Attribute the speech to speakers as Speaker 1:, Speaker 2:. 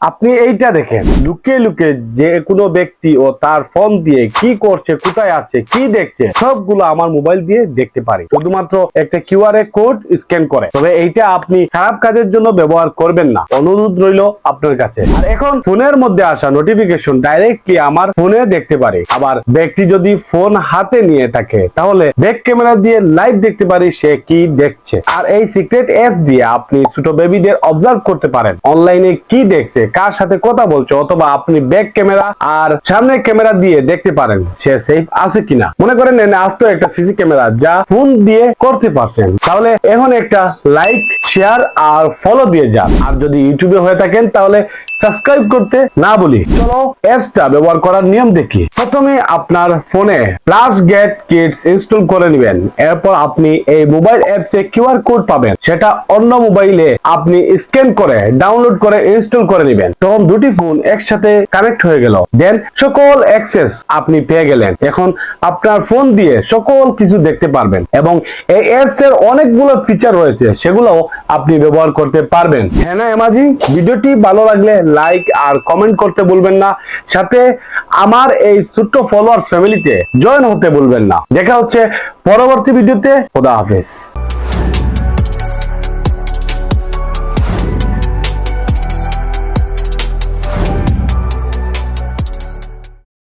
Speaker 1: আপনি এইটা দেখেন, লুকিয়ে লুকিয়ে যে কোনো ব্যক্তি ও তার ফোন দিয়ে কি করছে, কোথায় আছে, কি দেখছে, সবগুলো আমার মোবাইল দিয়ে দেখতে পারি, শুধুমাত্র একটা কিউআর কোড স্ক্যান করে। তবে এইটা আপনি খারাপ কাজের জন্য ব্যবহার করবেন না, অনুরোধ রইল আপনার কাছে। আর এখন ফোনের মধ্যে আসা নোটিফিকেশন ডাইরেক্টলি আমার ফোনে দেখতে পারি। আবার ব্যক্তি যদি ফোন হাতে নিয়ে থাকে তাহলে ব্যাক ক্যামেরা দিয়ে লাইভ দেখতে পারি সে কি দেখছে। আর এই সিক্রেট অ্যাপস দিয়ে আপনি ছোট বেবিদের অবজার্ভ করতে পারেন, অনলাইনে কি দেখছে, কার সাথে কথা বলছে, অথবা আপনি ব্যাক ক্যামেরা আর সামনে ক্যামেরা দিয়ে দেখতে পারেন সে সেফ আছে কিনা। মনে করেন আজ তো একটা সিসি ক্যামেরা যা ফোন দিয়ে করতে পারছেন, তাহলে এখন একটা লাইক, শেয়ার আর ফলো দিয়ে যান। আর যদি ইউটিউবে হয়ে থাকেন তাহলে সাবস্ক্রাইব করতে না বলি। চলো অ্যাপসটা ব্যবহার করার নিয়ম দেখি। প্রথমে আপনার ফোনে প্লাস গেট কিডস ইনস্টল করে নেবেন। এরপর আপনি এই মোবাইল অ্যাপসে কিউআর কোড পাবেন, সেটা অন্য মোবাইলে আপনি স্ক্যান করে ডাউনলোড করে ইনস্টল করে নেবেন। তখন দুটি ফোন একসাথে কানেক্ট হয়ে গেল, দেন সকল অ্যাক্সেস আপনি পেয়ে গেলেন। এখন আপনার ফোন দিয়ে সকল কিছু দেখতে পারবেন এবং এই অ্যাপস এর অনেকগুলো ফিচার রয়েছে, সেগুলো আপনি ব্যবহার করতে পারবেন। হ্যাঁ না এমাজি, ভিডিওটি ভালো লাগলে লাইক আর কমেন্ট করতে ভুলবেন না, সাথে আমার এই ছোট্ট ফলোয়ার্স ফ্যামিলিতে জয়েন হতে ভুলবেন না। দেখা হচ্ছে পরবর্তী ভিডিওতে। খোদা হাফেজ।